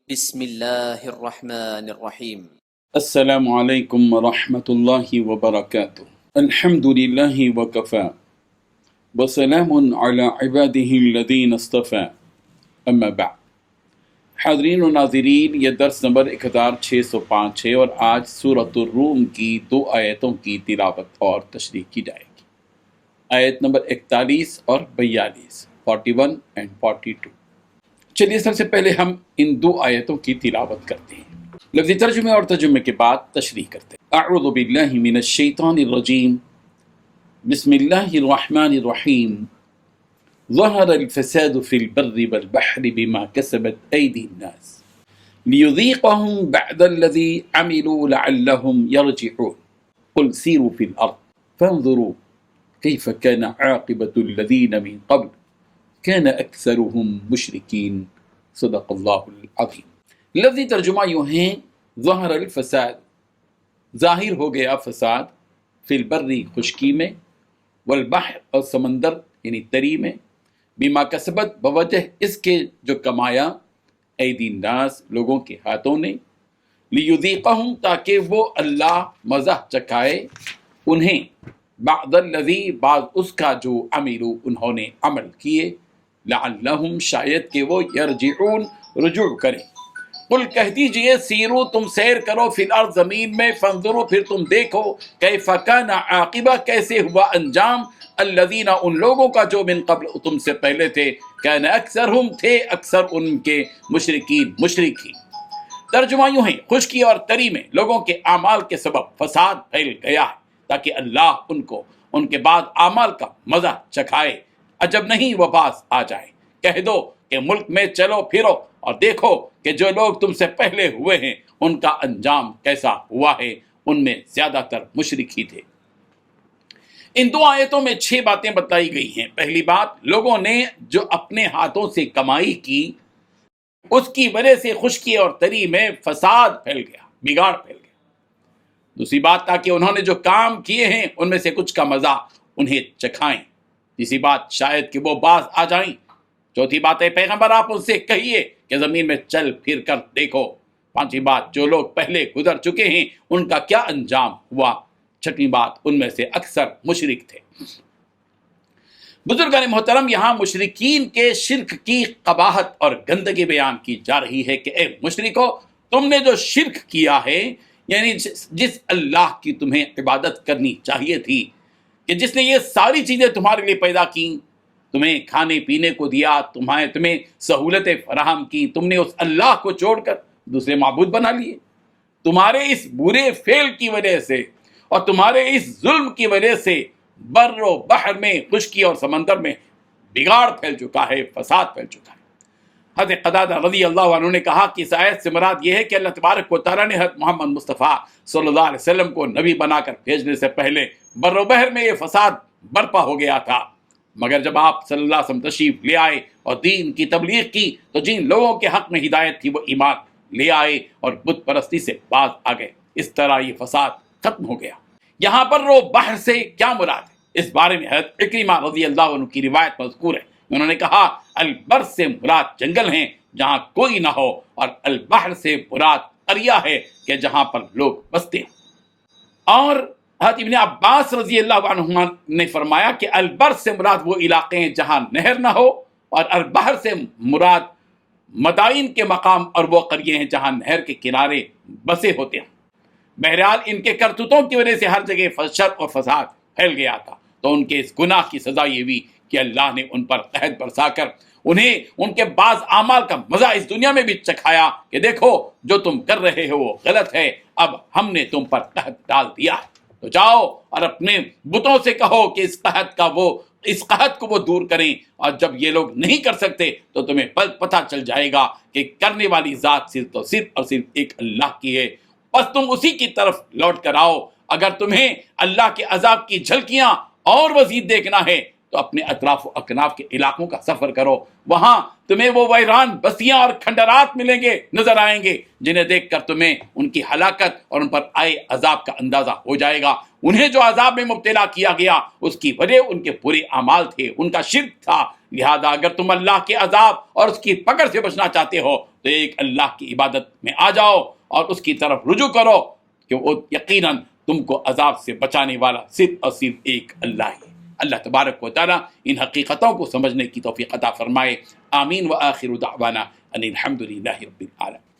بسم الله الرحمن الرحيم. السلام علیکم ورحمۃ اللہ وبرکاتہ۔ الحمد للہ وکفی وسلام علی عبادہ الذین اصطفی، اما بعد۔ حاضرین و ناظرین، یہ درس نمبر 1605 ہے اور آج سورۃ الروم کی 2 آیتوں کی تلاوت اور تشریح کی جائے گی۔ آیت نمبر 41 اور 42، 41 and 42۔ چلیے سب سے پہلے ہم ان 2 آیتوں کی تلاوت کرتے ہیں، لفظی ترجمے اور ترجمے کے بعد تشریح کرتے ہیں۔ اعوذ باللہ من الشیطان الرجیم، بسم اللہ الرحمن الرحیم۔ ظہر الفساد فی البر والبحر بما کسبت ایدی الناس لیذیقہم بعد الذی عملوا لعلہم یرجعون قل سیروا فی الارض فانظروا کیف کان عاقبۃ الذین من قبل کان اکثرہم مشرکین، صدق اللہ العظیم۔ لفظی ترجمہ یوں ہیں، ظہر الفساد، ظاہر ہو گیا فساد، فی البری خشکی میں، والبحر اور سمندر یعنی تری میں، بما کسبت بوجہ اس کے جو کمایا، ایدی الناس لوگوں کے ہاتھوں نے، لیذیقہم تاکہ وہ اللہ مزہ چکھائے انہیں، بعد الذی بعض اس کا جو عملوا انہوں نے عمل کیے، لعلہم شاید کہ وہ یرجعون رجوع کریں۔ قل کہہ دیجئے، سیرو تم سیر کرو، فی الارض زمین میں، فانظروا پھر تم دیکھو، کیف کان عاقبہ کیسے ہوا انجام، الذین ان لوگوں کا جو من قبل تم سے پہلے تھے، کان اکثرہم تھے اکثر ان کے مشرکین مشرکی۔ ترجمہ یوں ہے، خشکی اور تری میں لوگوں کے اعمال کے سبب فساد پھیل گیا ہے تاکہ اللہ ان کو ان کے بعد اعمال کا مزہ چکھائے۔ عجب نہیں وہ باز آ جائے، کہہ دو کہ ملک میں چلو پھرو اور دیکھو کہ جو لوگ تم سے پہلے ہوئے ہیں ان کا انجام کیسا ہوا ہے، ان میں زیادہ تر مشرک ہی تھے۔ ان 2 آیتوں میں 6 باتیں بتائی گئی ہیں۔ پہلی بات، لوگوں نے جو اپنے ہاتھوں سے کمائی کی اس کی وجہ سے خشکی اور تری میں فساد پھیل گیا، بگاڑ پھیل گیا۔ دوسری بات، تاکہ انہوں نے جو کام کیے ہیں ان میں سے کچھ کا مزہ انہیں چکھائیں۔ تیسری بات، شاید کہ وہ باز آ جائیں۔ چوتھی بات ہے، پیغمبر آپ ان سے کہیے کہ زمین میں چل پھر کر دیکھو۔ پانچویں بات، جو لوگ پہلے گزر چکے ہیں ان کا کیا انجام ہوا۔ چھٹویں بات، ان میں سے اکثر مشرک تھے۔ بزرگان محترم، یہاں مشرکین کے شرک کی قباحت اور گندگی بیان کی جا رہی ہے کہ اے مشرکو، تم نے جو شرک کیا ہے، یعنی جس اللہ کی تمہیں عبادت کرنی چاہیے تھی، کہ جس نے یہ ساری چیزیں تمہارے لیے پیدا کی، تمہیں کھانے پینے کو دیا، تمہیں سہولتیں فراہم کی، تم نے اس اللہ کو چھوڑ کر دوسرے معبود بنا لیے۔ تمہارے اس برے فعل کی وجہ سے اور تمہارے اس ظلم کی وجہ سے بر و بحر میں، خشکی اور سمندر میں بگاڑ پھیل چکا ہے، فساد پھیل چکا ہے۔ حضرت قتادہ رضی اللہ عنہ نے کہا کہ اس آیت سے مراد یہ ہے کہ اللہ تبارک و تعالیٰ نے حضرت محمد مصطفیٰ صلی اللہ علیہ وسلم کو نبی بنا کر بھیجنے سے پہلے بر و بحر میں یہ فساد برپا ہو گیا تھا، مگر جب آپ صلی اللہ علیہ وسلم تشریف لے آئے اور دین کی تبلیغ کی تو جن لوگوں کے حق میں ہدایت تھی وہ ایمان لے آئے اور بت پرستی سے باز آ گئے۔ اس طرح یہ فساد ختم ہو گیا۔ یہاں پر رو بحر سے کیا مراد ہے، اس بارے میں حضرت اکرمہ رضی اللہ عنہ کی روایت مذکور ہے۔ انہوں نے کہا، البر سے مراد جنگل ہیں جہاں کوئی نہ ہو، اور البحر سے مراد قریہ ہے کہ جہاں پر لوگ بستے ہیں۔ اور حضرت ابن عباس رضی اللہ عنہما نے فرمایا کہ البر سے مراد وہ علاقے ہیں جہاں نہر نہ ہو، اور البحر سے مراد مدائن کے مقام اور وہ قریے ہیں جہاں نہر کے کنارے بسے ہوتے ہیں۔ بہرحال ان کے کرتوتوں کی وجہ سے ہر جگہ شر اور فساد پھیل گیا تھا، تو ان کے اس گناہ کی سزا یہ ہوئی کہ اللہ نے ان پر قحط برسا کر انہیں ان کے بعض اعمال کا مزہ اس دنیا میں بھی چکھایا کہ دیکھو جو تم کر رہے ہو وہ غلط ہے، اب ہم نے تم پر قحط ڈال دیا ہے، تو جاؤ اور اپنے بتوں سے کہو کہ اس قحط کو وہ دور کریں، اور جب یہ لوگ نہیں کر سکتے تو تمہیں پتہ چل جائے گا کہ کرنے والی ذات صرف اور صرف ایک اللہ کی ہے، بس تم اسی کی طرف لوٹ کر آؤ۔ اگر تمہیں اللہ کے عذاب کی جھلکیاں اور مزید دیکھنا ہے تو تو اپنے اطراف و اکناف کے علاقوں کا سفر کرو، وہاں تمہیں وہ ویران بستیاں اور کھنڈرات ملیں گے، نظر آئیں گے، جنہیں دیکھ کر تمہیں ان کی ہلاکت اور ان پر آئے عذاب کا اندازہ ہو جائے گا۔ انہیں جو عذاب میں مبتلا کیا گیا اس کی وجہ ان کے برے اعمال تھے، ان کا شرک تھا۔ لہذا اگر تم اللہ کے عذاب اور اس کی پکڑ سے بچنا چاہتے ہو تو ایک اللہ کی عبادت میں آ جاؤ اور اس کی طرف رجوع کرو، کہ وہ یقیناً تم کو عذاب سے بچانے والا صرف اور صرف ایک اللہ ہے۔ اللہ تبارک و تعالیٰ ان حقیقتوں کو سمجھنے کی توفیق عطا فرمائے۔ آمین۔ وآخر دعوانا ان الحمد للہ رب العالمین۔